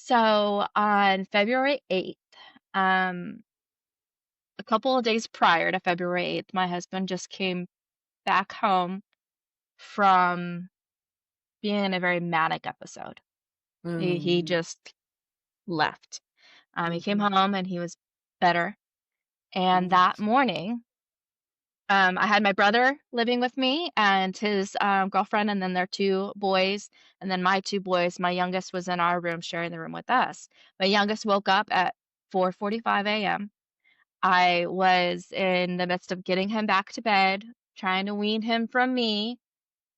So on February 8th, um, a couple of days prior to February 8th, my husband just came back home from being in a very manic episode. He Mm, just left. He came mhm, home and he was better. And mhm, that morning, I had my brother living with me and his girlfriend, and then their two boys, and then my two boys. My youngest was in our room, sharing the room with us. My youngest woke up at 4:45 a.m. I was in the midst of getting him back to bed, trying to wean him from me,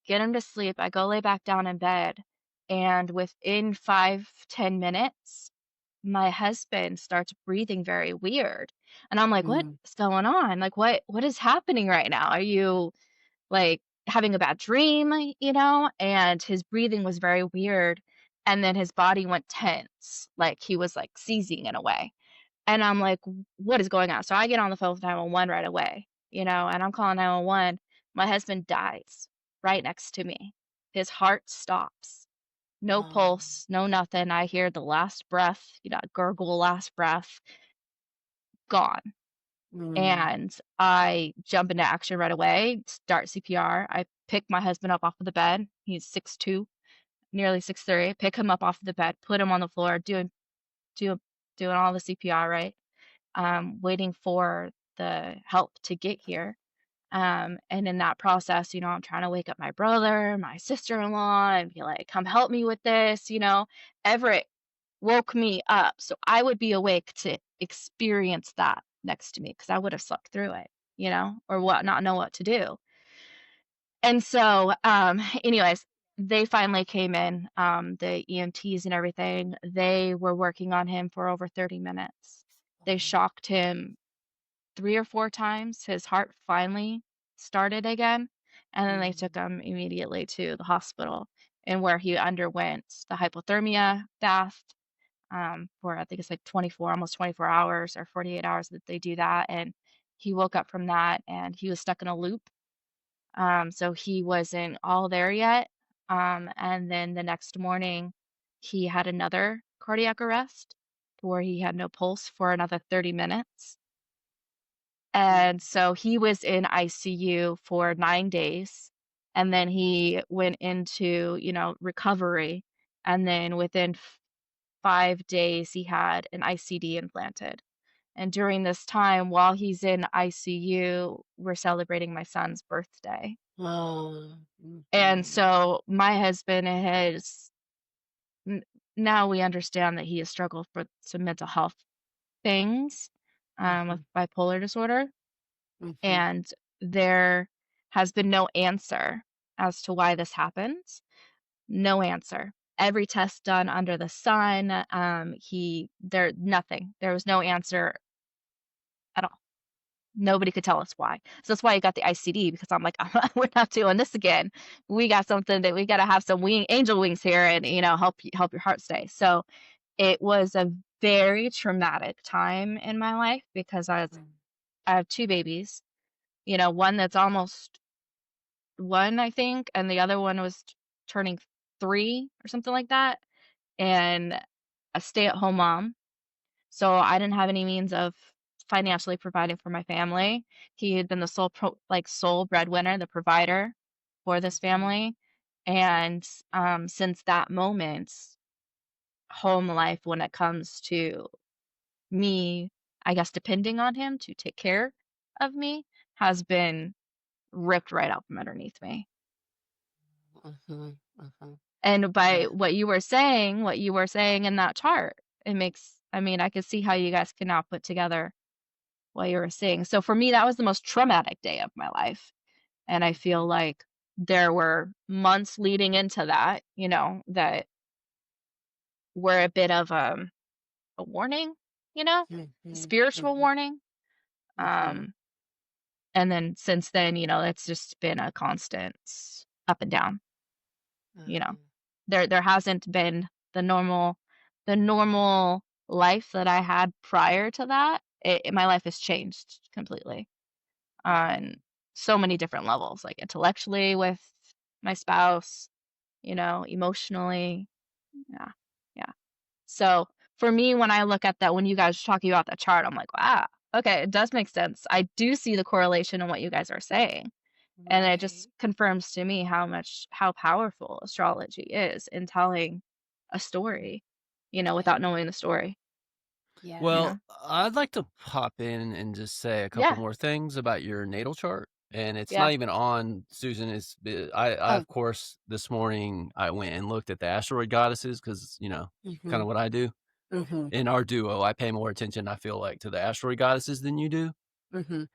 get him to sleep. I go lay back down in bed, and within 5, 10 minutes, my husband starts breathing very weird. And I'm like, "What's mm, going on? Like, what is happening right now? Are you like having a bad dream?" And his breathing was very weird. And then his body went tense, like he was like seizing in a way. And I'm like, What is going on?" So I get on the phone with 911 right away, and I'm calling 911. My husband dies right next to me. His heart stops. No oh, pulse, no nothing. I hear the last breath, gurgle last breath, gone. mm, And I jump into action right away, start CPR. I pick my husband up off of the bed. He's 6'2", nearly 6'3". Pick him up off of the bed, put him on the floor, do, doing all the CPR, right? Waiting for the help to get here. And in that process, I'm trying to wake up my brother, my sister-in-law, and be like, come help me with this. Everett woke me up so I would be awake to experience that next to me because I would have slept through it, or what, not know what to do. And so, anyways, they finally came in, the EMTs and everything. They were working on him for over 30 minutes. They oh, shocked him 3 or 4 times. His heart finally started again, and then they took mm, him immediately to the hospital, and where he underwent the hypothermia bath, for I think it's like 24, almost 24 hours or 48 hours that they do that, and he woke up from that, and he was stuck in a loop. So he wasn't all there yet. And then the next morning, he had another cardiac arrest where he had no pulse for another 30 minutes. mm, And so he was in ICU for 9 days, and then he went into, recovery, and then within 5 days, he had an ICD implanted. And during this time, while he's in ICU, we're celebrating my son's birthday. oh, And mhm, so my husband has n now we understand that he has struggled with some mental health things, with mhm, bipolar disorder. mhm, And there has been no answer as to why this happens. No answer. Every test done under the sun, nothing. There was no answer at all. Nobody could tell us why. So that's why I got the ICD because I'm like, we're not doing this again. We got something that we got to have some angel wings here, and help your heart stay. So it was a very traumatic time in my life because mm, I have two babies. One that's almost one, I think, and the other one was turning 3 or something like that, and a stay-at-home mom. So I didn't have any means of financially providing for my family. He had been the sole breadwinner, the provider for this mhm, family. And since that moment, home life, when it comes to me, I guess, depending on him to take care of me, has been ripped right out from underneath me. mhm, mhm. And by Yeah. what you were saying in that chart, I mean, I could see how you guys can now put together what you were saying. So for me, that was the most traumatic day of my life. And I feel Mhm, like there were months leading into that, that were a bit of a warning, a mhm, spiritual mhm, warning. mhm, Um, and then since then, it's just been a constant up and down, you know. mhm, There hasn't been the normal life that I had prior to that. My life has changed completely mhm. on so many different levels, like intellectually with my spouse, emotionally. Yeah. Yeah. So for me, when I look at that, when you guys are talking about that chart, I'm like, wow, okay, it does make sense. I do see the correlation in what you guys are saying. And it just Right. confirms to me how powerful astrology is in telling a story, without Right. knowing the story, you Yes. know? Well, I'd like to pop in and just say a couple Yeah, more things about your natal chart. And it's yeah. not even on Susan. I Oh. of course this morning I went and looked at the asteroid goddesses because kind Mhm. of what I do Mhm. in our duo. I pay more attention. I feel like to the asteroid goddesses than you do. Mhm.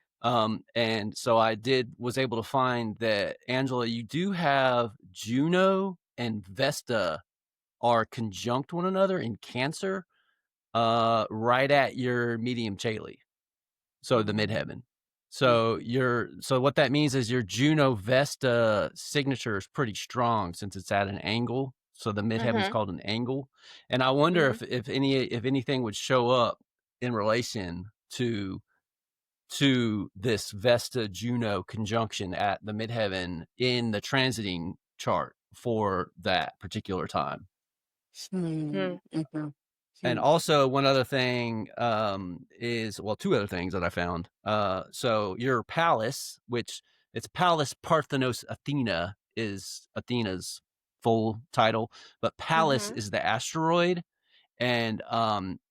And so was able to find that Angela, you do have Juno and Vesta are conjunct one another in Cancer, right at your medium Chalie. So the Mm. midheaven. Mhm. So what that means is your Juno Vesta signature is pretty strong since it's at an angle. So the midheaven's Mhm, called an angle. And I wonder mhm, if anything would show up in relation to this Vesta Juno conjunction at the midheaven in the transiting chart for that particular time. Hmm. mm, Mhm. And Hmm. also one other thing, is well, two other things that I found. So your Pallas, which it's Pallas Parthenos Athena is Athena's full title, but Pallas mhm, is the asteroid, and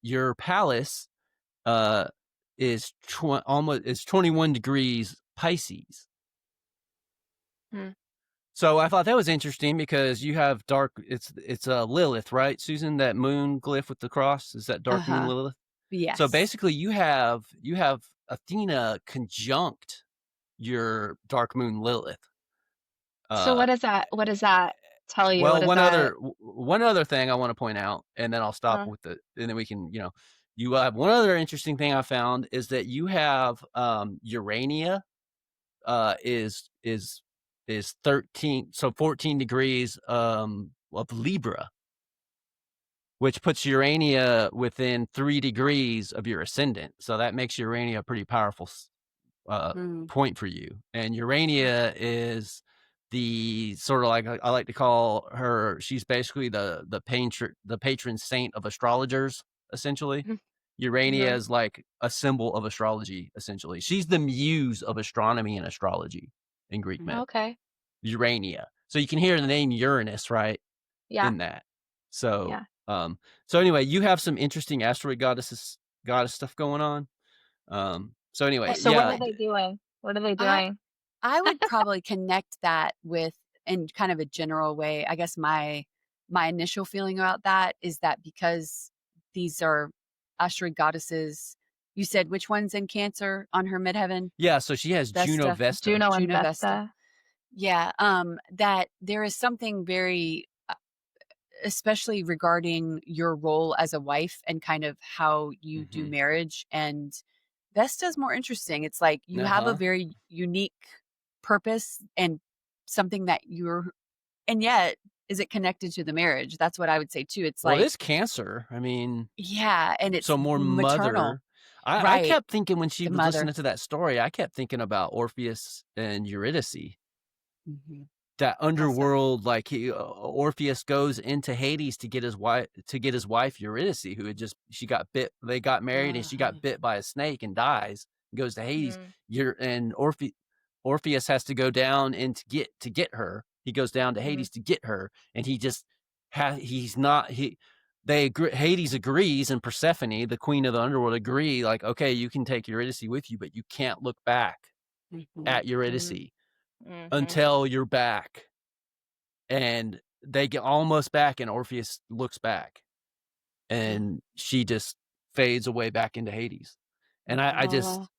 your Pallas uh is almost is 21 degrees Pisces. mm, So I thought that was interesting because you have dark. It's a Lilith, right, Susan? That moon glyph with the cross is that dark moon Uh-huh. Lilith. So Yes. basically, you have Athena conjunct your dark moon Lilith. So Uh, what does that tell you? What well, does that one other thing I want to point out, and then I'll stop uh, with and then we can you have one other interesting thing I found is that you have Urania is 13, so 14 degrees of Libra, which puts Urania within 3 degrees of your ascendant. So that makes Urania a pretty powerful uh, Mm. point for you. And mm, Urania is the sort of like I like to call her. She's basically the patron saint of astrologers, essentially. mhm, Urania mhm, is like a symbol of astrology, essentially. She's the muse of astronomy and astrology in Greek myth. okay. Urania. So you can hear the name Uranus, right, Yeah, in that. So, yeah. so anyway, you have some interesting asteroid goddess stuff going on. So Eh, anyway, So what yeah, are they doing? What are they I doing? I would probably connect that with in kind of a general way. I guess my initial feeling about that is that because these are asteroid goddesses, you said which one's in Cancer on her midheaven? yeah. So she has Juno Vesta, Vesta. Juno and Juno Vesta. Vesta? Yeah, that there is something very especially regarding your role as a wife and kind of how you do Mm-hmm. marriage. And Vesta's more interesting. It's like you Uh have a huh. very unique purpose and something that and yet, is it connected to the marriage? That's what I would say too. It's Well, it like, is Cancer. I mean, yeah, and it's so more maternal, mother. I right? kept thinking when she The was mother. listening to that story, I kept thinking about Orpheus and Eurydice. Hmm. That How so? underworld, like Orpheus goes into Hades to get his wife Eurydice, who had just she got bit. They got married, and she Uh-huh. got bit by a snake and dies. And goes to Hades. Mm, Orpheus has to go down and to get her. He goes down to mhm, Hades to get her, and he just he's not he. They agree, Hades agrees, and Persephone, the queen of the underworld, agree. Like, okay, you can take Eurydice with you, but you can't look back Hmm. at Eurydice mm, mhm, until you're back. And they get almost back, and Orpheus looks back, and she just fades away back into Hades. And I Oh. just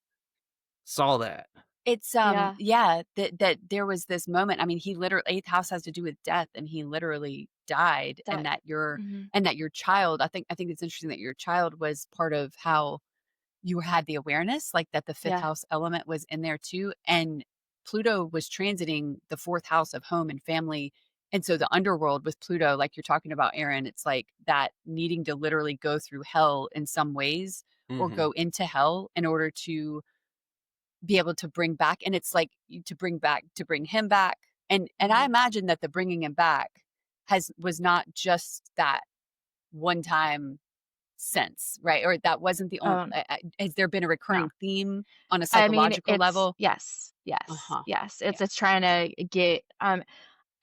saw that. It's, yeah, yeah, that there was this moment. I mean, he literally 8th house has to do with death, and he literally died, that mhm, and that your child I think it's interesting that your child was part of how you had the awareness, like, that the 5th yeah, house element was in there too, and Pluto was transiting the 4th house of home and family, and so the underworld with Pluto, like you're talking about, Aaron, it's like that needing to literally go through hell in some ways or Mhm, go into hell in order to be able to bring back, and it's like to bring him back, and I mhm, imagine that the bringing him back has was not just that, one-time sense, right? Or that wasn't the only. Um, Has there been a no. recurring theme on a I mean, psychological it's level? yes, yes, Uh-huh. yes. Yeah. It's trying to get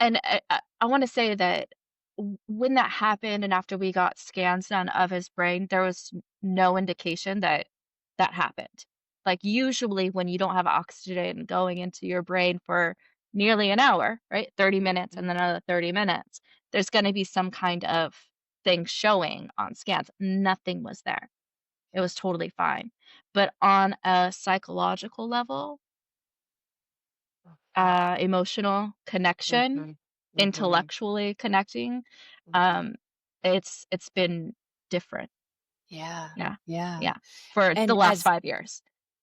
and I want to say that when that happened and after we got scans done of his brain, there was no indication that that happened. Like usually when you don't have oxygen going into your brain for nearly an hour, right? 30 minutes and Mhm. then another 30 minutes, there's going to be some kind of thing showing on scans. Nothing was there. It was totally fine. But on a psychological level, emotional connection, Mhm. Mhm. intellectually connecting, Mhm. um, it's been different. Yeah. Yeah. Yeah. Yeah. For the And last as 5 years.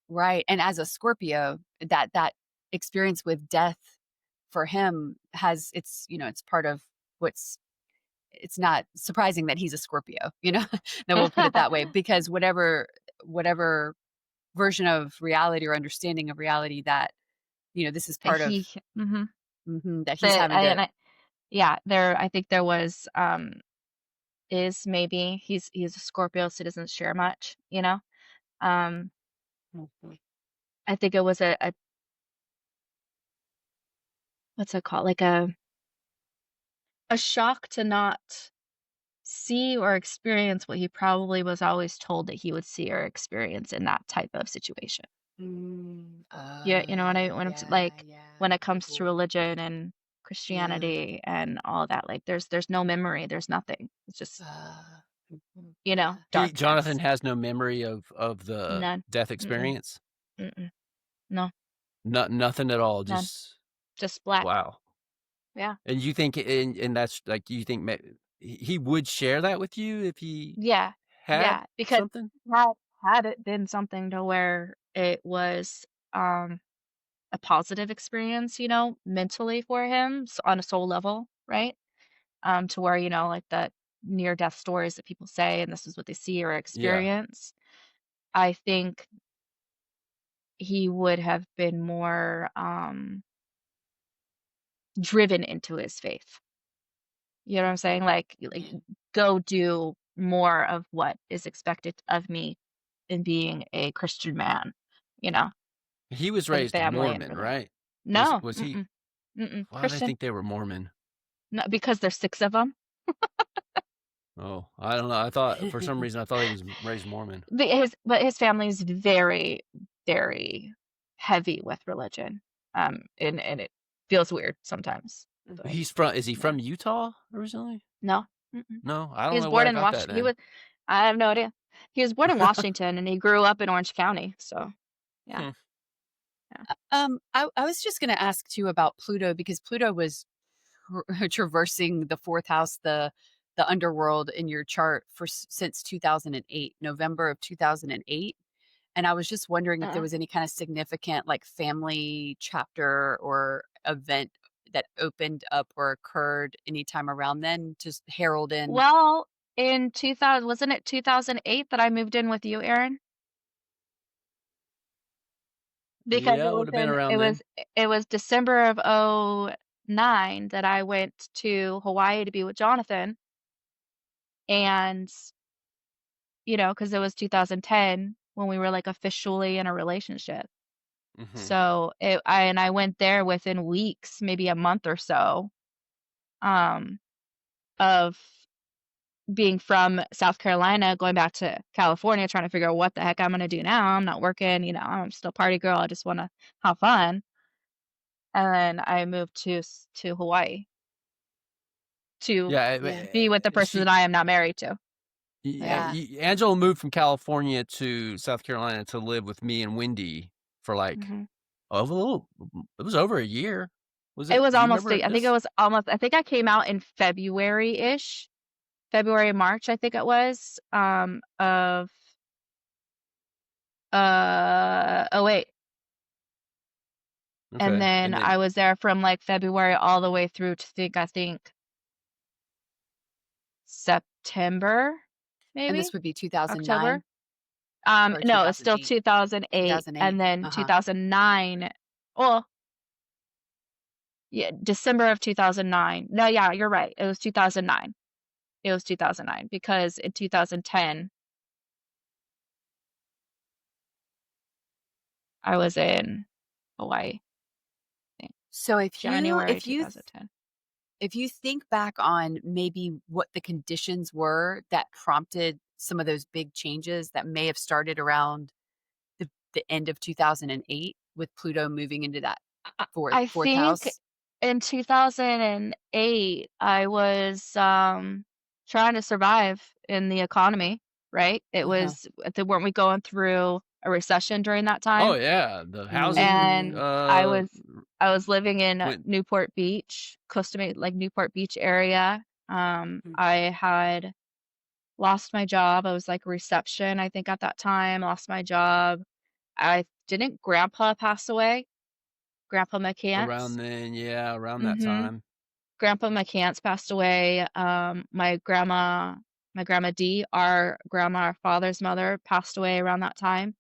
right, and as a Scorpio, that experience with death for him has it's part of what's it's not surprising that he's a Scorpio, you know? No, we'll put it that way because whatever version of reality or understanding of reality that, this is part of He mhm. that he's But having to. and I yeah, there I think there was, is maybe he's a Scorpio, so he doesn't share much, you know? Um, Mhm. I think it was a what's it called? Like a shock to not see or experience what he probably was always told that he would see or experience in that type of situation. Yeah, you know what I when I'm Yeah, like when yeah. it comes to religion and Yeah. Christianity and all that, like there's no memory, there's nothing. It's just, Yeah. Jonathan darkness. has no memory of the None. death Mm-mm. experience? Mm-mm. No, Nothing at all, none. just Just black. wow. Yeah. And you think and that's like, you think he would share that with you if he Yeah. had Yeah. Because something? had had it been something to where it was um a positive experience, mentally for him on a soul level, right? To where, like the near death stories that people say, and this is what they see or Yeah. experience. I think he would have been more driven into his faith. You know what I'm saying? Like Yeah. go do more of what is expected of me in being a Christian man, you know, He was for the raised family and Mormon, for the right? no, Was he mm-mm, mm-mm, why did I Christian, think they were Mormon? not because there's 6 of them. Oh, I don't know. I thought for some reason I thought he was raised Mormon. But his family is very, very heavy with religion, and it feels weird sometimes, but Is he yeah. from Utah originally? No, mm-mm. No, I He don't was know where born I in got that Wash he then. was I have no idea. He was born in Washington, and he grew up in Orange County, so yeah, Hmm. yeah. I was just going to ask too about Pluto because Pluto was traversing the fourth house, the underworld in your chart since 2008, November of 2008. And I was just wondering if there Uh-uh. was any kind of significant like family chapter or event that opened up or occurred anytime around then, just herald in. Well, in 2000 wasn't it 2008 that I moved in with you, Aaron? Because Yeah, it would have been around then. it was December of '09 that I went to Hawaii to be with Jonathan, and, because it was 2010 when we were, like, officially in a relationship. Mhm. So, I went there within weeks, maybe a month or so, um, of being from South Carolina, going back to California, trying to figure out what the heck I'm gonna do now. I'm not working, I'm still a party girl, I just wanna have fun, and then I moved to Hawaii to Yeah, Yeah. be with the person that she I am not married to. Yeah. Yeah. Angela moved from California to South Carolina to live with me and Wendy for like Mhm. over a little. It was over a year. Was It it? was Do you almost remember a I think it this? was almost I think I came out in February-ish, February, March, I think it was, of, '08, and Okay, then and then I was there from, like, February all the way through to I think September, And this maybe? would be 2009 October? or No, it's still 2008? 2008, 2008. and then Uh-huh. 2009 well, yeah, December of 2009. No, yeah, you're right, it was 2009. It was 2009 because in 2010 I was in Hawaii. I think. So January 2010. if you think back on maybe what the conditions were that prompted some of those big changes that may have started around the end of 2008 with Pluto moving into that I I fourth think house. in 2008, I was, trying to survive in the economy, right? It Uh-huh. was weren't we going through a recession during that Oh, time? yeah, the housing, Mhm. And I was living in went Newport Beach, Costa Mesa, like, Newport Beach area. Mhm. I had lost my job. I was, like, reception, I think, at that time, lost my job. I didn't grandpa pass away? Grandpa around McCants? then, yeah, around that Mhm. time. Grandpa McCants passed away. My grandma Dee, our grandma, our father's mother, passed away around that time.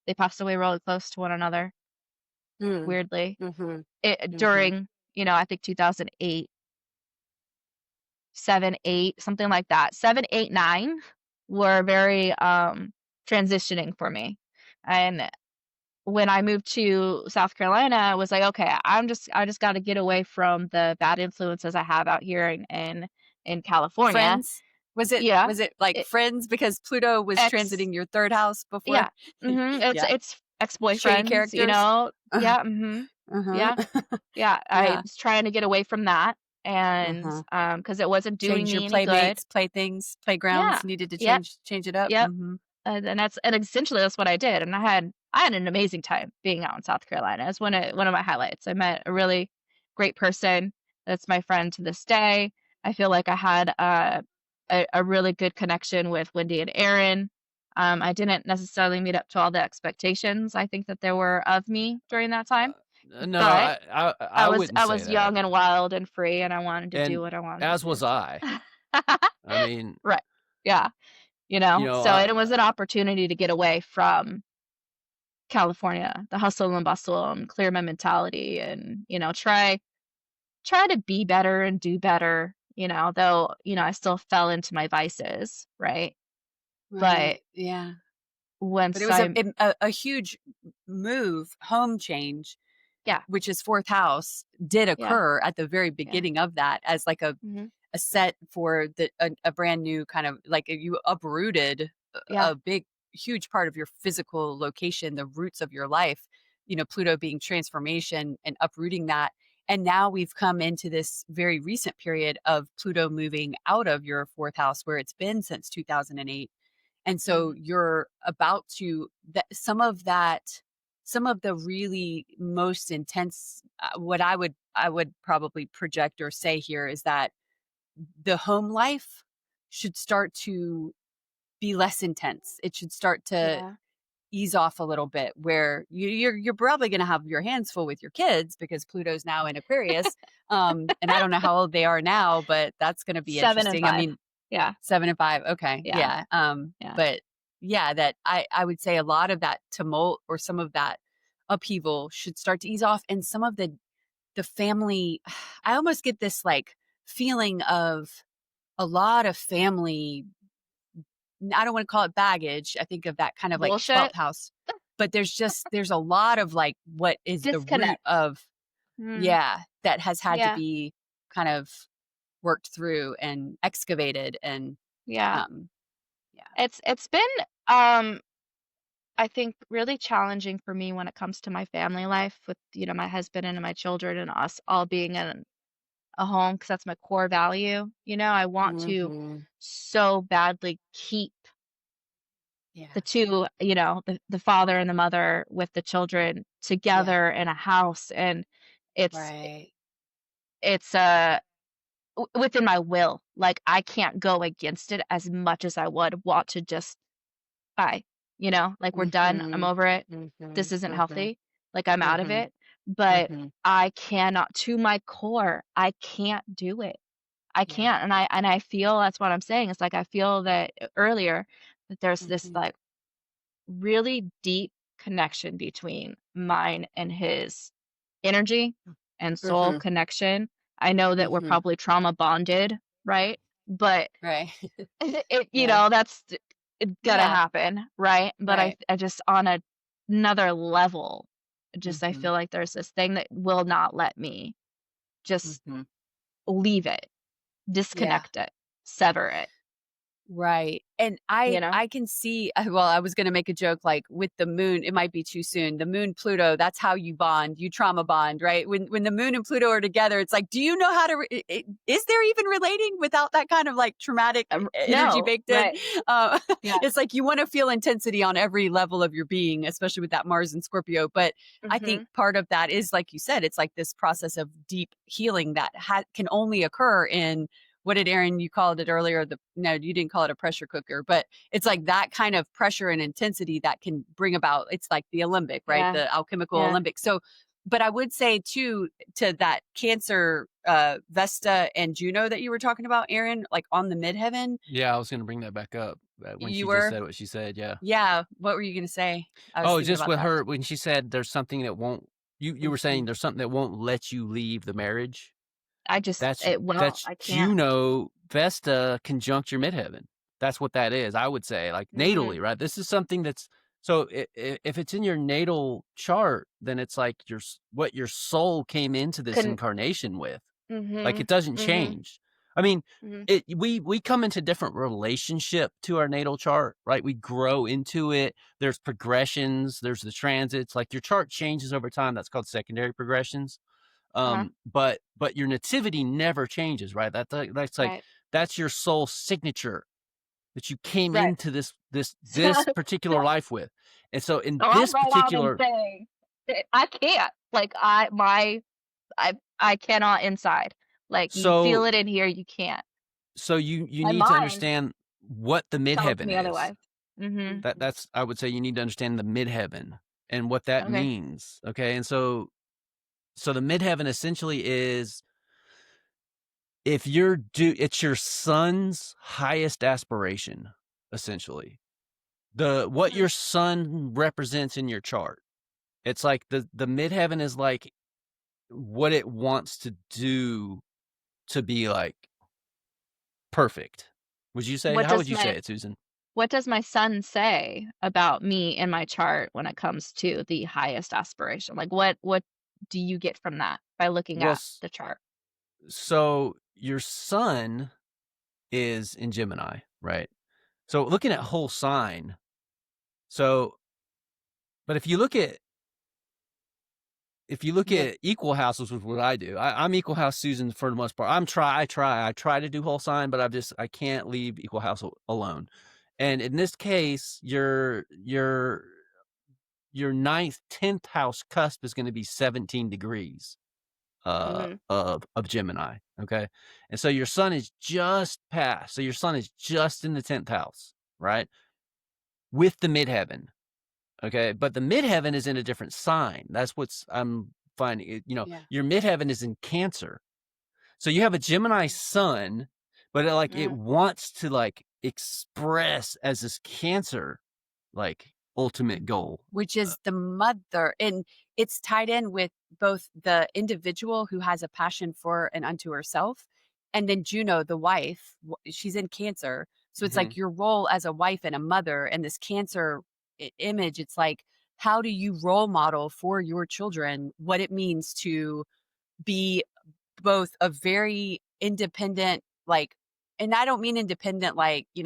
They passed away really close to one another, Mm. weirdly. Mhm. It Mhm. during, I think 2008, 7, 8, something like that. 7, 8, 9 were very transitioning for me. And when I moved to South Carolina, I was like, okay, I just got to get away from the bad influences I have out here in California. Friends? Was it Yeah. was it like It, Friends because Pluto was ex transiting your third house before? Yeah. It's Yeah. it's Shady ex-boyfriends, characters? Uh, Yeah, mhm. uh-huh. Yeah. Yeah, I Yeah. was trying to get away from that and Uh-huh. because it wasn't doing Change your me any good. playmates, playthings, Yeah. playgrounds, needed to Yep. change it up? Yep. Mhm. And essentially that's what I did, and I had an amazing time being out in South Carolina. It's one of my highlights. I met a really great person that's my friend to this day. I feel like I had a really good connection with Wendy and Aaron. I didn't necessarily meet up to all the expectations I think that there were of me during that time, No, but I wouldn't I say was that, young and wild and free, and I wanted to do and what I wanted to as was do. I. I mean, Right. Yeah. you know, So it was an opportunity to get away from California, the hustle and bustle, and clear my mentality and, try to be better and do better, though, I still fell into my vices, right? But Right. Yeah. But it once was I a huge move, home change, yeah, which is fourth house, did yeah, occur at the very yeah. beginning of that as like Mhm. a set for a brand new kind of like you uprooted Yeah. a big huge part of your physical location, the roots of your life, Pluto being transformation and uprooting that. And now we've come into this very recent period of Pluto moving out of your fourth house where it's been since 2008. And so Mhm. you're about to that some of the really most intense what I would probably project or say here is that the home life should start to be less intense. It should start to Yeah. ease off a little bit where you're probably going to have your hands full with your kids because Pluto's now in Aquarius. And I don't know how old they are now, but that's going to be 7 and interesting. I 5. mean, Yeah. 7 and 5. Okay. Yeah. Yeah. Yeah. But yeah, that I would say a lot of that tumult or some of that upheaval should start to ease off. And some of the family, I almost get this like feeling of a lot of family. I don't want to call it baggage. I think of that kind of like Bullshit. 12th house. But there's a lot of like what is the root Disconnect. of Mm. yeah, that has had to Yeah. be kind of worked through and excavated and Yeah. um yeah. It's been um I think really challenging for me when it comes to my family life with, my husband and my children and us all being in a home because that's my core value. I want to Mhm. so badly keep the Yeah. two, the father and the mother with the children Yeah. together in a house. And it's, Right. it's, within my will. Like I can't go against it as much as I would want to just bye. Like we're done. I'm Mhm. over it. This Mhm. isn't Mhm. healthy. Like I'm out of Mhm. it. But Mhm. I cannot, to my core, I can't do it. I Yeah. can't. And I feel that's what I'm saying. It's like I feel that earlier that there's this Mhm. like really deep connection between mine and his energy and soul Mhm. connection. I know that we're Mhm. probably trauma bonded, right? but Right. Yeah. that's gonna Yeah. happen, right? But Right. I just on another level, just I Mhm. feel like there's this thing that will not let me just Mhm. leave it, Yeah. disconnect it, sever it, Right. And you know? I can see well, I was gonna make a joke like with the moon, it might be too soon. The moon Pluto, that's how you bond, you trauma bond, right? When the moon and Pluto are together, it's like, do you know how to is there even relating without that kind of like traumatic energy No, baked in? right. Uh, Yeah. it's like you want to feel intensity on every level of your being, especially with that Mars and Scorpio. But I think Mhm. part of that is like you said, it's like this process of deep healing that can only occur in what did Aaron, you called it earlier? No, you didn't call it a pressure cooker, but it's like that kind of pressure and intensity that can bring about, it's like the Olympic, right? Yeah. The alchemical Yeah. Olympic. So, but I would say too, to that Cancer, Vesta and Juno that you were talking about, Aaron, like on the midheaven, Yeah, I was gonna bring that back up, when you she just were, said what she said, yeah. yeah. What were you going to say? I was Oh, thinking just about with that. her when she said there's something that won't you were saying Mhm. there's something that won't let you leave the marriage? I just That's it well, that's I can't. Juno Vesta conjunct your midheaven. That's what that is, I would say, like, Mhm. natally, right? This is something that's so if it's in your natal chart, then it's like what your soul came into this Couldn't incarnation with. Like, it Mhm. doesn't Mhm. change. I mean, Mhm. we come into different relationship to our natal chart, right? We grow into it. There's progressions, there's the transits, like, your chart changes over time, that's called secondary progressions. Uh-huh. But your nativity never changes, right? That's like Right. that's your soul signature that you came Right. into this So particular life with. And so in so I'm this right on in particular saying that I can't. Like, I cannot inside. Like, you feel so it in here, you can't. you My need to mind understand what the tells midheaven me is. otherwise. Mhm. Mhm. That's I would say you need to understand the midheaven and what that Okay. means. Okay. And so the midheaven essentially is if it's your son's highest aspiration, essentially. What Mhm. your sun represents in your chart. It's like the midheaven is like what it wants to do to be like perfect. Would you say? What How would does you say my it, Susan? what does my son say about me in my chart when it comes to the highest aspiration? Like, what do you get from that by looking Well, at the chart? so your sun is in Gemini, right? So looking at whole sign. So, but if you look at The equal houses with what I do, I'm equal house Susan for the most part. I try to do whole sign, but I can't leave equal house alone. And in this case, your ninth, 10th house cusp is going to be 17 degrees Mhm. of Gemini. Okay. And so your sun is just past. So your sun is just in the 10th house, right? With the midheaven. Okay. But the midheaven is in a different sign. That's what's I'm finding. yeah. Your midheaven is in Cancer. So you have a Gemini sun, but it Mm. wants to like express as this Cancer, like ultimate Mhm. goal. Which Uh, is the mother, and it's tied in with both the individual who has a passion for and unto herself, and then Juno, the wife, she's in Cancer. So it's mhm. like your role as a wife and a mother, and this Cancer image, it's like, how do you role model for your children what it means to be both a very independent, like, and I don't mean independent like, you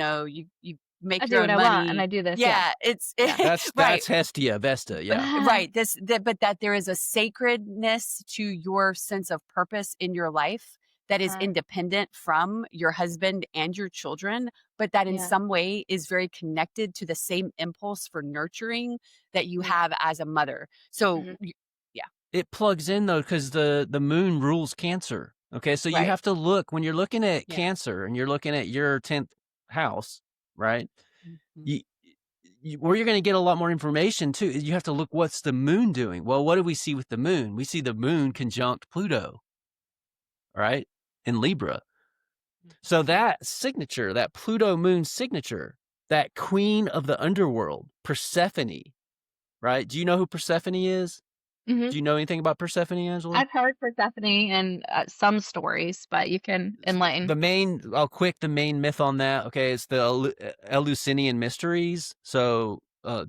I make your do what own I want and money. I do this, yeah. Yeah, it's Yeah. right. That's Hestia, Vesta, yeah. Right. But that there is a sacredness to your sense of purpose in your life that is Uh, independent from your husband and your children, but that in yeah. some way is very connected to the same impulse for nurturing that you Mhm. have as a mother. So, Mhm. yeah, It plugs in though, because the moon rules Cancer. Okay, so you right. have to look when you're looking at Yeah. Cancer and you're looking at your 10th house, right? Mhm. You, where you're going to get a lot more information too. You have to look what's the moon doing. Well, what do we see with the moon? We see the moon conjunct Pluto, right, in Libra. So Mhm. that signature, that Pluto moon signature, that queen of the underworld, Persephone, right? Do you know who Persephone is? Mhm. Do you know anything about Persephone, Angela? I've heard Persephone in, some stories, but you can enlighten. The main myth on that, okay, is the Eleusinian mysteries. So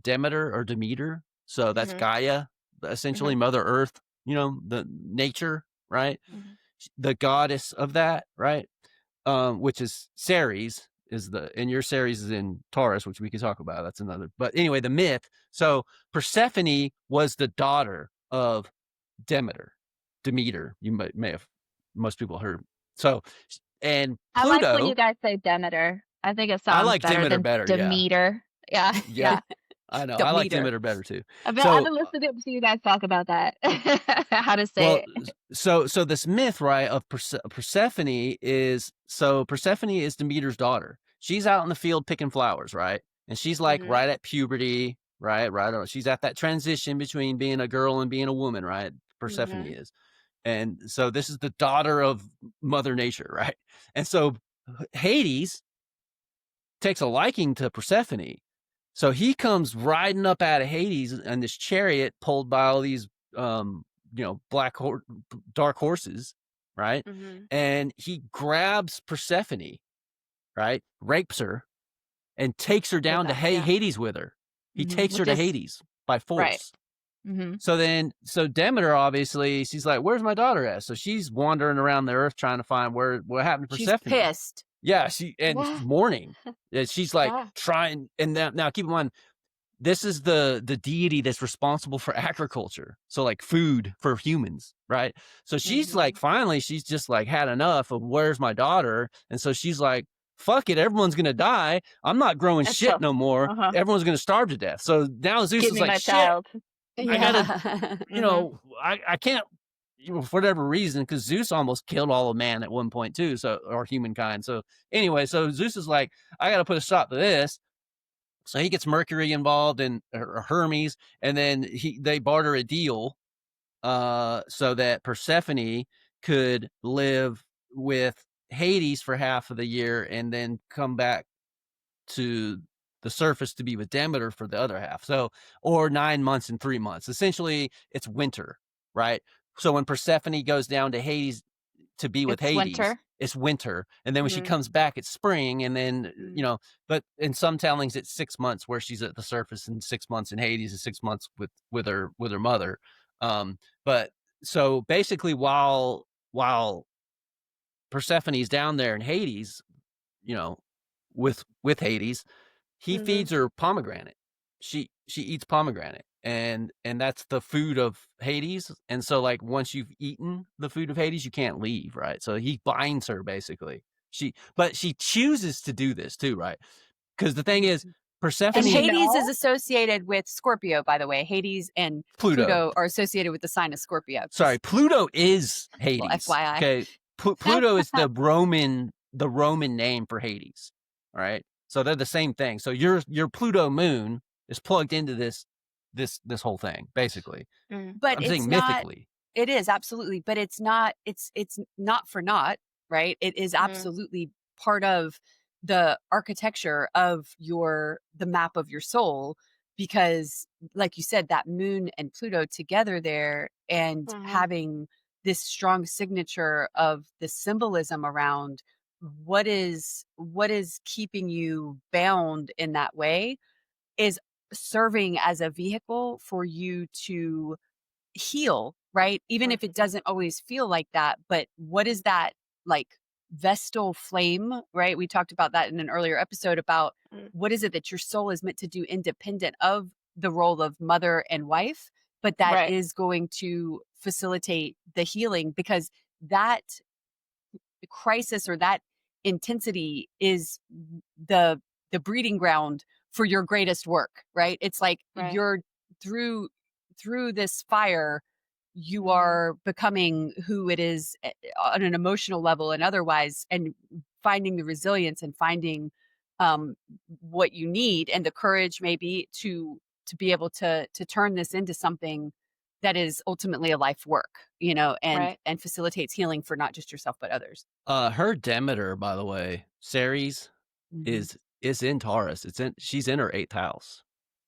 Demeter or Demeter, so that's Mhm, Gaia, essentially mhm, Mother Earth, the nature, right? mhm, The goddess of that, right? Which is Ceres, and your Ceres is in Taurus, which we can talk about. That's another. But anyway, the myth. So Persephone was the daughter of Demeter. You may have most people heard. So, and I like when you Pluto, guys say Demeter. I think it I sounds like better Demeter than better. Yeah, Demeter. Yeah, yeah, yeah. I know. The I like meter. Demeter better too. I've So, been listening to you guys talk about that, how to well, say it. so this myth, right, of Persephone is Demeter's daughter. She's out in the field picking flowers, right, and she's like Mhm, right at puberty, right. She's at that transition between being a girl and being a woman, right? Persephone mhm. is. And so this is the daughter of Mother Nature, right? And so Hades takes a liking to Persephone. So he comes riding up out of Hades in this chariot pulled by all these, dark horses, right? Mhm. And he grabs Persephone, right? Rapes her and takes her Heard down to that, yeah. Hades with her. He Mhm, takes her which to is Hades by right. force. Mhm. So Demeter, obviously, she's like, "Where's my daughter at?" So she's wandering around the earth trying to find what happened to She's Persephone. pissed. Yeah, she's Yeah, mourning. Yeah, she's like yeah. trying, and now keep in mind, this is the deity that's responsible for agriculture, so like food for humans, right? So she's like, Mhm. finally, she's just like had enough of where's my daughter, and so she's like, "Fuck it, everyone's gonna die. I'm not growing That's shit tough. no more. Uh-huh. Everyone's gonna starve to death." So now Zeus "Give is me like, my "Shit, child." I gotta, Yeah. Mhm. I can't." For whatever reason, because Zeus almost killed all of man at one point too, so or humankind. So anyway, so Zeus is like, I got to put a stop to this. So he gets Mercury involved and or Hermes, and then they barter a deal, so that Persephone could live with Hades for half of the year, and then come back to the surface to be with Demeter for the other half. So, or 9 months and 3 months. Essentially, it's winter, right? So when Persephone goes down to Hades to be with It's Hades, winter. it's winter. And then when she Mhm, comes back, it's spring. And then, mhm. but in some tellings, it's 6 months where she's at the surface, and 6 months in Hades, and 6 months with her mother. But so basically, while Persephone's down there in Hades, you know, with Hades, he Mhm. feeds her pomegranate. She eats pomegranate, and that's the food of Hades. And so, like, once you've eaten the food of Hades, you can't leave, right? So he binds her basically. But she chooses to do this too, right? Because the thing is, Does And she Persephone, Hades is know? associated with Scorpio, by the way. Hades and Pluto. Pluto are associated with the sign of Scorpio. Sorry, Just Pluto is well, Hades. FYI. Okay, Pluto is the Roman name for Hades. All right, so they're the same thing. So your Pluto moon is plugged into this whole thing, basically. Mm, But I'm it's saying not. mythically. It is absolutely, but it's not for naught, right? It is mhm, absolutely part of the architecture of the map of your soul, because like you said, that moon and Pluto together there, and mhm. having this strong signature of the symbolism around what is keeping you bound in that way is serving as a vehicle for you to heal, right? Even if it Mhm, doesn't always feel like that, but what is that, like, vestal flame, right? We talked about that in an earlier episode about mm. what is it that your soul is meant to do independent of the role of mother and wife, but that Right, is going to facilitate the healing, because that crisis or that intensity is the the breeding ground for your greatest work, right? It's like right. you're through this fire, you Mhm, are becoming who it is, on an emotional level and otherwise, and finding the resilience and finding um what you need and the courage maybe to be able to turn this into something that is ultimately a life work, and right. facilitates healing for not just yourself but others. Her Demeter, by the way, Ceres Mhm. is in Taurus. She's in her eighth house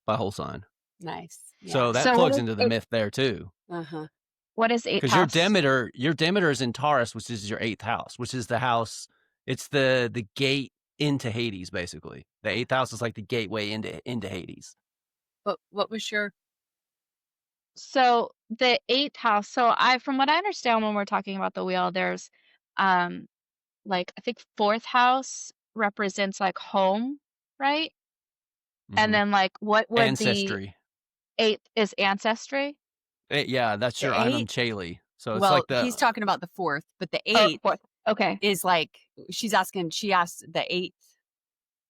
by whole sign. Nice. So Yeah. that So what plugs is into the it myth there too. Uh-huh. What is eighth Because house? Your Demeter is in Taurus, which is your 8th house, which is the house. It's the gate into Hades, basically. The 8th house is like the gateway into Hades. What was your So the eighth house. So from what I understand, when we're talking about the wheel, there's, um, like I think fourth house represents like home, right? And Hmm. then like what would the Ancestry. eighth is ancestry? Yeah, that's the your Anum 8th? Chali. So it's Well, like he's the talking about the 4th, but the Oh, 8th fourth. Okay. is like she asked the 8th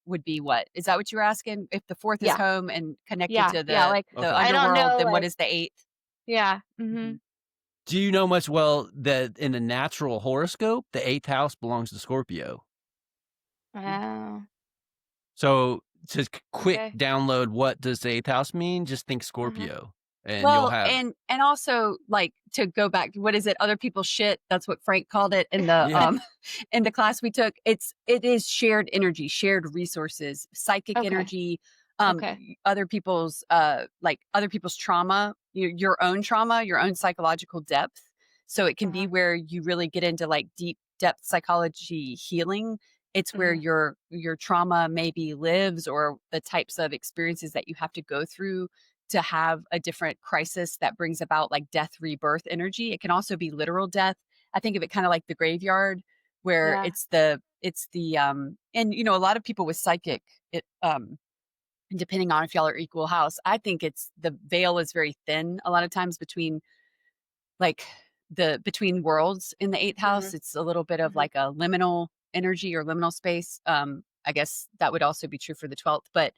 would be what? Is that what you were asking? If the 4th is Yeah. home and connected Yeah. to Yeah. Like the okay. I don't underworld, know. then what Like is the 8th? yeah. Mhm. Do you know much? Well, that in the natural horoscope, the 8th house belongs to Scorpio. Oh. So to quick Okay. download, what does the 8th house mean? Just think Uh-huh. Scorpio, and you'll Well, have and also like to go back, what is it? Other people's shit. That's what Frank called it in the yeah. in the class we took. It is shared energy, shared resources, psychic Okay. energy, Okay. other people's like other people's trauma, your own trauma, your own psychological depth. So it can be Uh-huh. where you really get into like deep depth psychology healing. It's where Mhm. your trauma maybe lives, or the types of experiences that you have to go through to have a different crisis that brings about like death rebirth energy. It can also be literal death. I think of it kind of like the graveyard, where Yeah. it's the and a lot of people with psychic, it depending on if y'all are equal house, I think it's the veil is very thin a lot of times between like the between worlds in the 8th house. Mhm. It's a little bit of Mhm. like a liminal energy or liminal space. I guess that would also be true for the 12th, but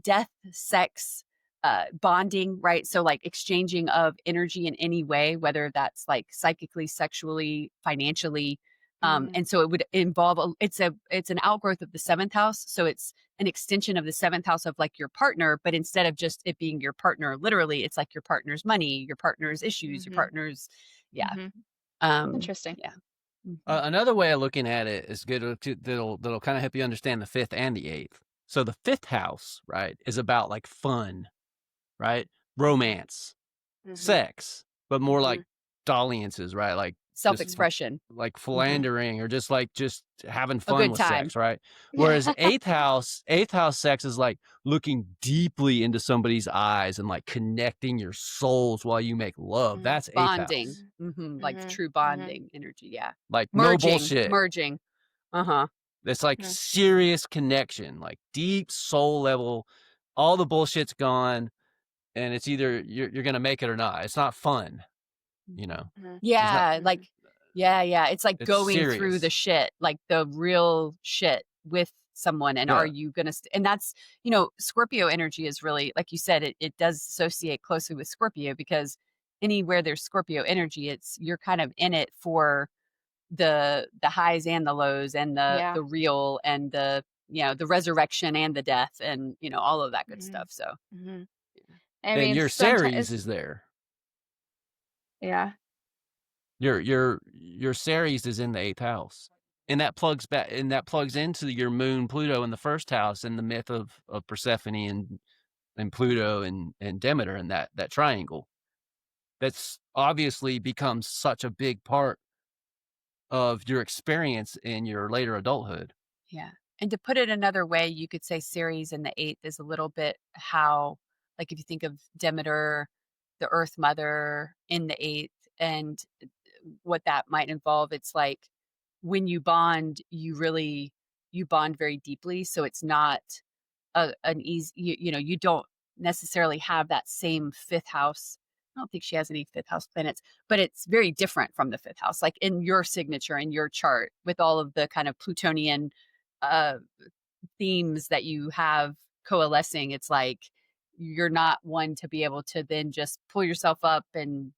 death, sex, bonding, right? So like exchanging of energy in any way, whether that's like psychically, sexually, financially. Mhm. And so it would involve it's an outgrowth of the 7th house. So it's an extension of the 7th house of like your partner, but instead of just it being your partner, literally, it's like your partner's money, your partner's issues, your Mhm. partner's, yeah. Mhm. Um, Interesting. yeah. Mhm. Another way of looking at it is good that'll kind of help you understand the 5th and the 8th. So the 5th house, right, is about like fun, right, Mhm. romance, Mhm. sex, but more like Mhm. dalliances, right, just Mhm. Self-expression. like Mhm. philandering or just having A fun good with time. sex, right? Whereas eighth house sex is like looking deeply into somebody's eyes and like connecting your souls while you make love. Mhm. That's 8th Bonding. house. Like Mhm. true Mhm. bonding energy. Yeah. Like no Merging. bullshit. Merging. Uh-huh. It's like Mhm. serious connection, like deep soul level. All the bullshit's gone, and it's either you're gonna make it or not. It's not fun, you Mhm. know. Mhm. There's not. Yeah, like Mhm. yeah. It's like It's going through the serious. shit, like the real shit with someone. And are Yeah. you gonna and that's, Scorpio energy is really, like you said, it does associate closely with Scorpio, because anywhere there's Scorpio energy, it's you're kind of in it for the highs and the lows, and Yeah. the real, and the resurrection and the death, and all of that good Mhm. stuff. So Mhm. yeah. I And mean, your Ceres sometimes is there. yeah. Your Ceres is in the 8th house. And that plugs into your moon Pluto in the 1st house and the myth of Persephone and Pluto and Demeter and that triangle. That's obviously becomes such a big part of your experience in your later adulthood. Yeah. And to put it another way, you could say Ceres in the 8th is a little bit how, like if you think of Demeter, the Earth Mother in the 8th, and what that might involve, it's like when you bond, you bond very deeply. So it's not an easy, you don't necessarily have that same fifth house. I don't think she has any fifth house planets, but it's very different from the fifth house, like in your signature, in your chart, with all of the kind of Plutonian uh, themes that you have coalescing. It's like you're not one to be able to then just pull yourself up and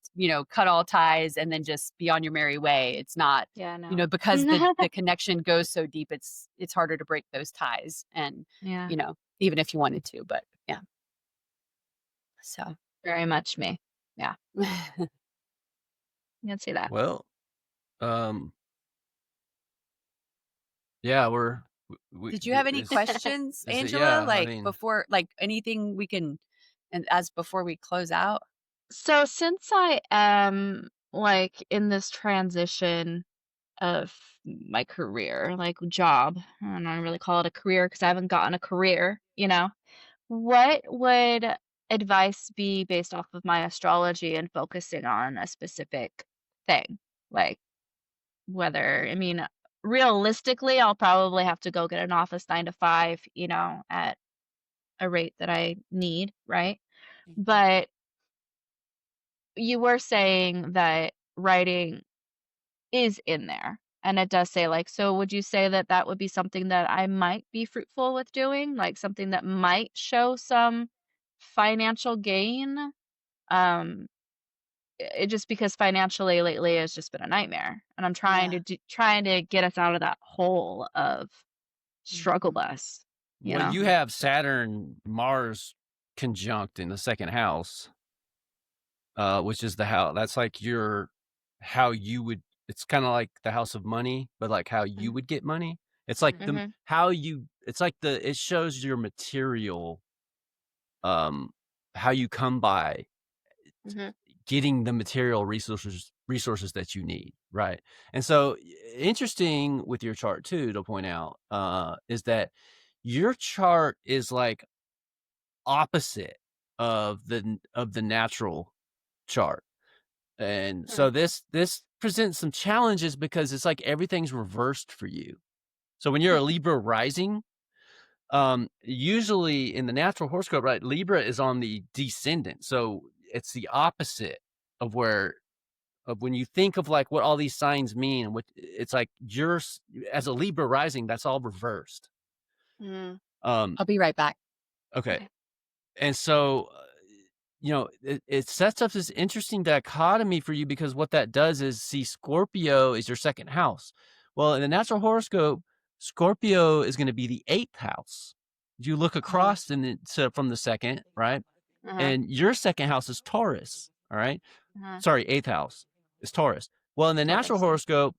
cut all ties and then just be on your merry way. It's not, Yeah, no. because the connection goes so deep, it's harder to break those ties, and Yeah, even if you wanted to, but yeah. So very much me. Yeah, you can see that. Well, um, yeah, did you have any it's questions, is it Angela, yeah, I like mean, before, like anything we can, and as before we close out? So since I am like in this transition of my career, like job, I don't really call it a career because I haven't gotten a career, what would advice be based off of my astrology and focusing on a specific thing? Like whether, I mean, realistically, I'll probably have to go get an office 9 to 5, at a rate that I need, right? Mhm. But you were saying that writing is in there, and it does say, like, so would you say that that would be something that I might be fruitful with doing? Like, something that might show some financial gain? Um, just because financially lately has just been a nightmare, and I'm Yeah. trying to get us out of that hole of struggle Mhm. bus, you Well, know? you have Saturn, Mars conjunct in the second house, which is the house that's like your how you would it's kinda like the house of money, but like how you Mhm. would get money. It's like Mhm. the Mhm, how you it's like the it shows your material, um, how you come by mhm, getting the material resources that you need, right? And so interesting with your chart too to point out, is that your chart is like opposite of the natural chart. And so mm, this presents some challenges because it's like everything's reversed for you. So when you're a Libra rising, usually in the natural horoscope, right, Libra is on the descendant. So it's the opposite of where of when you think of like what all these signs mean and what it's like as a Libra rising, that's all reversed. mm. Um, I'll be right back. okay. Okay. And so, it sets up this interesting dichotomy for you because what that does is see Scorpio is your second house. Well, in the natural horoscope, Scorpio is going to be the eighth house. You look Uh-huh. across from the second, right? Uh-huh, And your second house is Taurus. All right. uh-huh. Sorry, eighth house is Taurus. Well, in the natural Taurus, yeah. horoscope,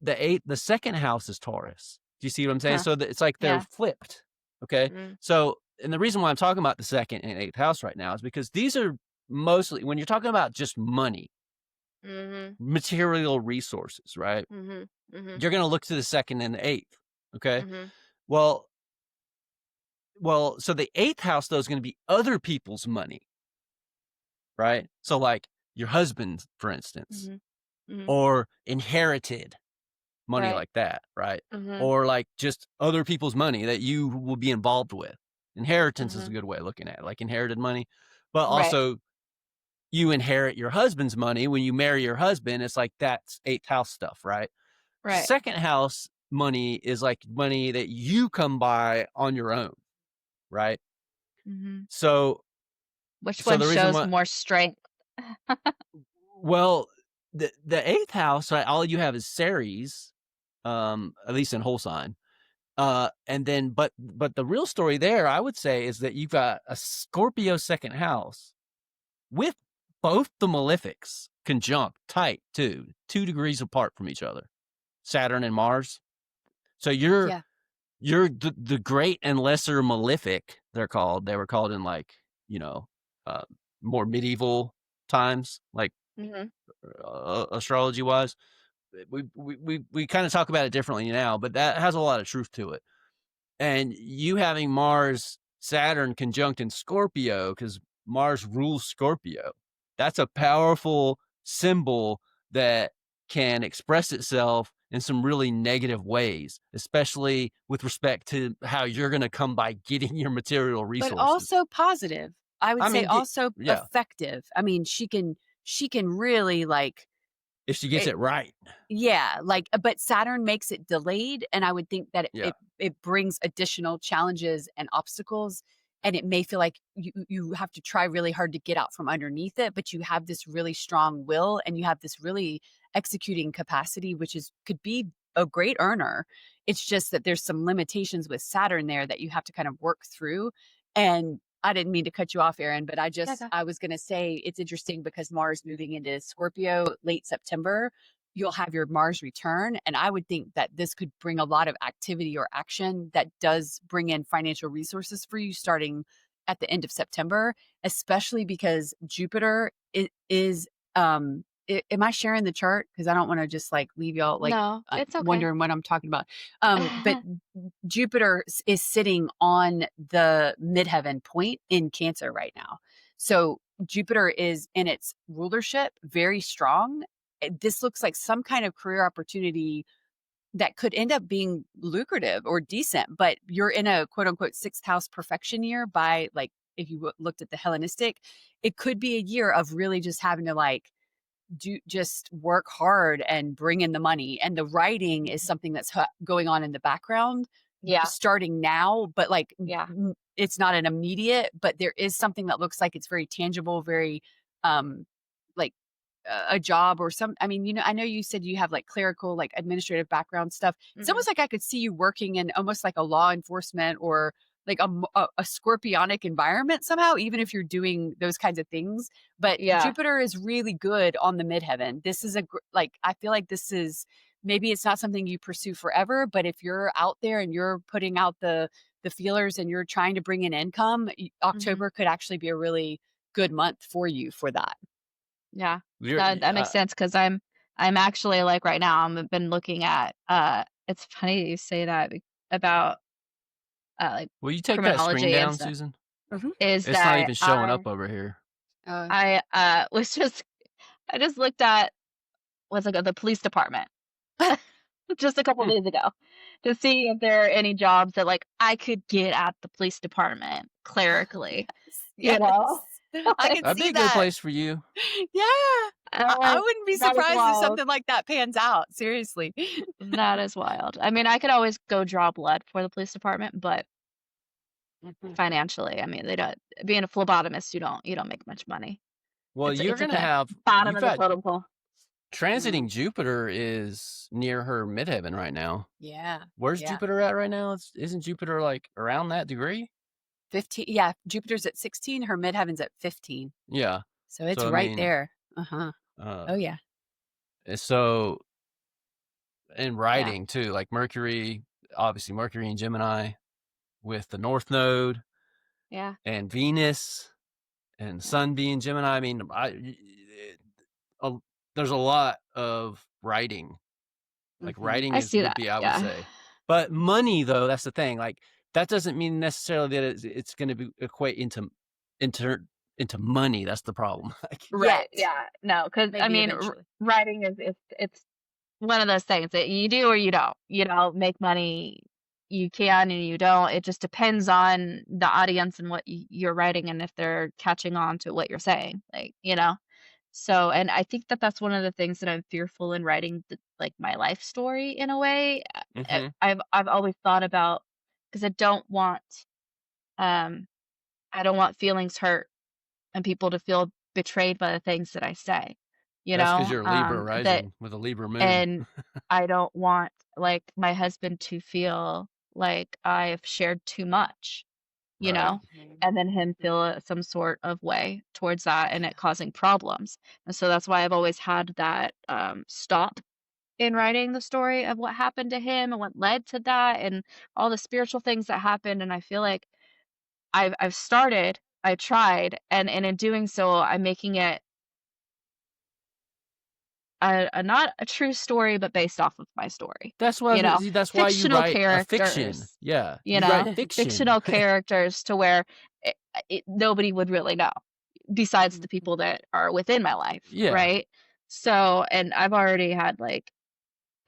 the second house is Taurus. Do you see what I'm saying? Huh, So it's like they're yeah. flipped. Okay. Mm, So, and the reason why I'm talking about the second and eighth house right now is because these are mostly when you're talking about just money, mhm, material resources, right? mhm, mhm, You're going to look to the second and the eighth. Okay. mhm, Well, so the eighth house though is going to be other people's money, right? So like your husband, for instance, mhm, mhm. or inherited money Right. like that, right? Mhm, Or like just other people's money that you will be involved with. Inheritance is a mhm. good way of looking at it, like inherited money. But Right, also you inherit your husband's money when you marry your husband. It's like that's eighth house stuff, right? right. Second house money is like money that you come by on your own, right? Mhm. So Which so one the reason shows why more strength? well, the eighth house, right, all you have is Ceres, at least in whole sign. And then but the real story there, I would say, is that you've got a Scorpio second house with both the malefics conjunct tight too, 2 degrees apart from each other, Saturn and Mars. So Yeah. you're the great and lesser malefic, they're called. They were called in like, you know, uh, more medieval times, like Mhm. astrology wise. We kind of talk about it differently now, but that has a lot of truth to it. And you having Mars, Saturn conjunct in Scorpio, because Mars rules Scorpio, that's a powerful symbol that can express itself in some really negative ways, especially with respect to how you're going to come by getting your material But resources. also positive. I would I say mean, also yeah, effective. I mean, she can really like if she gets it, it right. yeah, like but Saturn makes it delayed and I would think that Yeah. it brings additional challenges and obstacles and it may feel like you have to try really hard to get out from underneath it, but you have this really strong will and you have this really executing capacity which is could be a great earner. It's just that there's some limitations with Saturn there that you have to kind of work through. And I didn't mean to cut you off, Erin, but Yeah, go. I was going to say it's interesting because Mars moving into Scorpio late September, you'll have your Mars return. And I would think that this could bring a lot of activity or action that does bring in financial resources for you starting at the end of September, especially because Jupiter is am I sharing the chart? Because I don't want to just like leave y'all like No, it's okay. wondering what I'm talking about. But Jupiter is sitting on the midheaven point in Cancer right now. So Jupiter is in its rulership very strong. This looks like some kind of career opportunity that could end up being lucrative or decent, but you're in a quote unquote sixth house perfection year by like, if you looked at the Hellenistic, it could be a year of really just having to like just work hard and bring in the money. And the writing is something that's going on in the background Yeah, starting now, but like yeah. it's not an immediate, but there is something that looks like it's very tangible, very like a job or some, I mean, I know you said you have like clerical, like administrative background stuff. It's Mhm. almost like I could see you working in almost like a law enforcement or like a scorpionic environment somehow, even if you're doing those kinds of things. But Yeah. Jupiter is really good on the midheaven. This is like, I feel like this is, maybe it's not something you pursue forever, but if you're out there and you're putting out the feelers and you're trying to bring in income, Mhm. October could actually be a really good month for you for that. Yeah. You're, That makes sense because I'm actually like right now I've been looking at it's funny you say that about like will you take that screen criminology and down, stuff Susan? Mhm. is It's not that even showing up over here. I was just I just looked at what's it called, the police department just a couple Hmm. days ago to see if there are any jobs that like I could get at the police department clerically, Yes, you know? I can That'd be see a good that. place for you. Yeah. And I'm I like, wouldn't be that is surprised if wild. something like that pans out, seriously. That is wild. I mean, I could always go draw blood for the police department, but Mhm. financially, I mean, they don't being a phlebotomist, you don't make much money. Well, It's you're at gonna the have bottom you've of the got totem pole. transiting Mm, Jupiter is near her midheaven right now. yeah, Where's yeah. Jupiter at right now? Isn't Jupiter like around that degree? 15, yeah, Jupiter's at 16, her midheaven's at 15. Yeah. So it's So I right mean, there. Uh-huh. uh, Oh yeah. so in Yeah, writing too, like Mercury, obviously Mercury and Gemini with the North Node yeah, and Venus and yeah. Sun being Gemini. I mean, a, there's a lot of writing. Like Mhm. writing I is see would that. be, I would Yeah. say, but money though, that's the thing. Like that doesn't mean necessarily that it's going to be equate into into money. That's the problem. Like, Right. Yet. Yeah. No, because I Maybe mean, eventually. writing is it's one of those things that you do or you don't. You know, make money. You can and you don't. It just depends on the audience and what you're writing and if they're catching on to what you're saying. Like, you know. So, and I think that that's one of the things that I'm fearful in writing, like my life story in a way. mm-hmm, I've always thought about because um I don't want feelings hurt and people to feel betrayed by the things that I say, you that's because know, you're a Libra that rising with a Libra moon. and I don't want like my husband to feel like I've shared too much, you Right. know, Mhm. and then him feel some sort of way towards that and it causing problems. And so that's why I've always had that stop in writing the story of what happened to him and what led to that and all the spiritual things that happened. And I feel like I've started, I tried, and in doing so, I'm making it a not a true story, but based off of my story. That's what I was You gonna know, see. That's why you fictional write a fiction. characters, Yeah, you you write know, fiction. fictional characters to where nobody would really know besides the Mhm. people that are within my life, Yeah. right? So, and I've already had like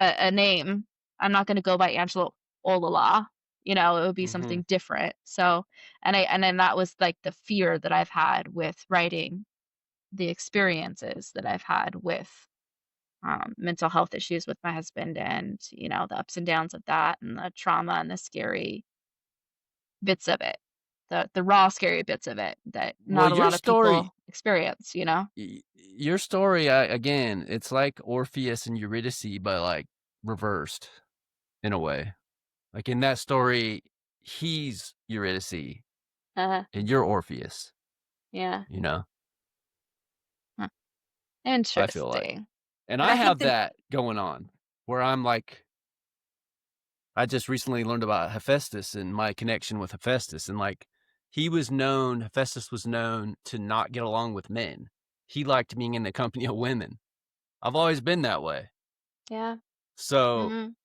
a name. I'm not going to go by Angela Olala. You know, it would be Mm-hmm. something different. So, and then that was like the fear that I've had with writing the experiences that I've had with mental health issues with my husband and, you know, the ups and downs of that and the trauma and the scary bits of it, the raw scary bits of it that Well, not a your lot of story people experience, you know? your story, again, it's like Orpheus and Eurydice, but like reversed in a way. Like in that story, he's Eurydice Uh, and you're Orpheus, yeah. you know, Huh. I feel like. Interesting. And But I I think have that that going on where I'm like, I just recently learned about Hephaestus and my connection with Hephaestus. And like, Hephaestus was known to not get along with men. He liked being in the company of women. I've always been that way. Yeah. So, Mhm.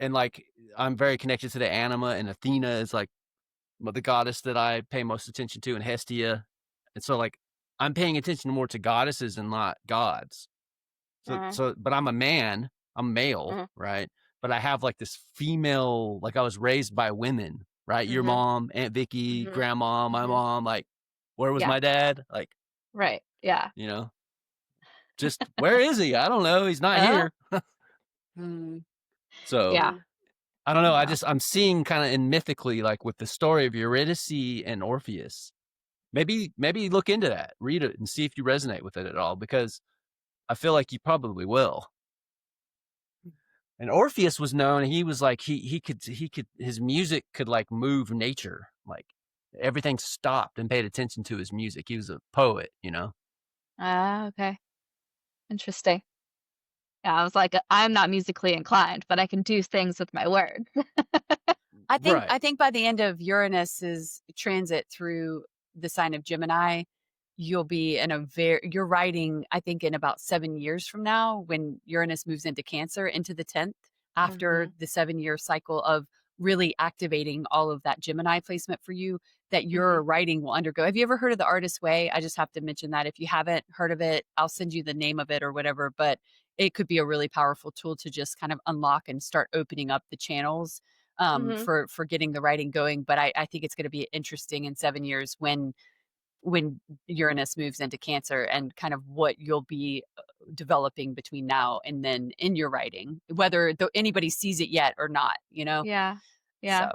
and like, I'm very connected to the Anima, and Athena is like the goddess that I pay most attention to, and Hestia. And so, like, I'm paying attention more to goddesses and not gods. Mhm. But I'm a man, I'm male, Mhm. right? But I have like this female, like I was raised by women, right? Your Mhm. mom, Aunt Vicky, Mhm. grandma, my Mhm. mom, like, where was Yeah. my dad? Like, Right. Yeah. you know, just where is he? I don't know. He's not Uh, here. Mm, So yeah. mm, I don't know. wow. I'm seeing kind of in mythically, like with the story of Eurydice and Orpheus. Maybe look into that, read it, and see if you resonate with it at all, because I feel like you probably will. And Orpheus was known, he was like, he could, his music could like move nature. Like everything stopped and paid attention to his music. He was a poet, you know? Ah, okay. Interesting. Yeah, I was like, I'm not musically inclined, but I can do things with my words. Right. I think by the end of Uranus's transit through the sign of Gemini, you'll be in a you're writing, I think, in about 7 years from now, when Uranus moves into Cancer, into the 10th, after Mhm. the 7 year cycle of really activating all of that Gemini placement for you, that your Mhm. writing will undergo. Have you ever heard of the Artist's Way? I just have to mention that. If you haven't heard of it, I'll send you the name of it or whatever, but it could be a really powerful tool to just kind of unlock and start opening up the channels Mhm. for getting the writing going. But I think it's going to be interesting in 7 years when Uranus moves into Cancer, and kind of what you'll be developing between now and then in your writing, whether anybody sees it yet or not, you know? Yeah. Yeah. So,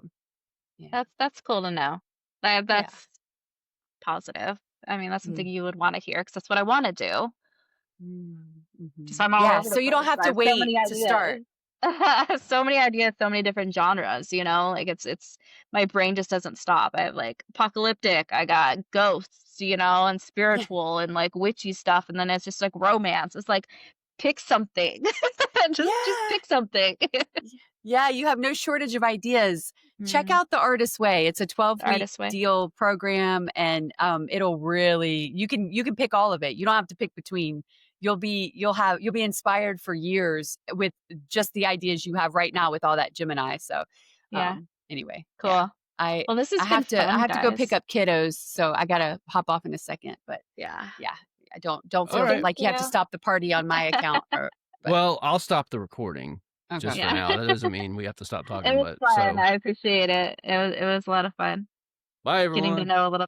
yeah. That's cool to know. Yeah. That's positive. I mean, that's something Mm. you would want to hear because that's what I want to do. Just Mm-hmm. I'm all Yeah. over the So you don't place. have I to have so wait many to start. ideas. So many ideas, so many different genres, like it's my brain just doesn't stop. I have like apocalyptic, I got ghosts, and spiritual and like witchy stuff, and then it's just like romance. It's like pick something. Just Yeah. pick something. Yeah, you have no shortage of ideas. Check Mm, out The Artist's Way. It's a 12-week artist way. deal program, and it'll really, you can pick all of it. You don't have to pick between. You'll be inspired for years with just the ideas you have right now with all that Gemini. So Yeah, anyway, yeah. cool. I Well, this I has been have to I fun, have to go pick guys. up kiddos, so I gotta hop off in a second. But Yeah. yeah, I don't All feel right. Thank like you have to you. stop the party on my account, but Well, I'll stop the recording okay. just for Yeah. now. That doesn't mean we have to stop It talking, was but fun. so I appreciate it. It was a lot of fun bye getting to everyone. know a little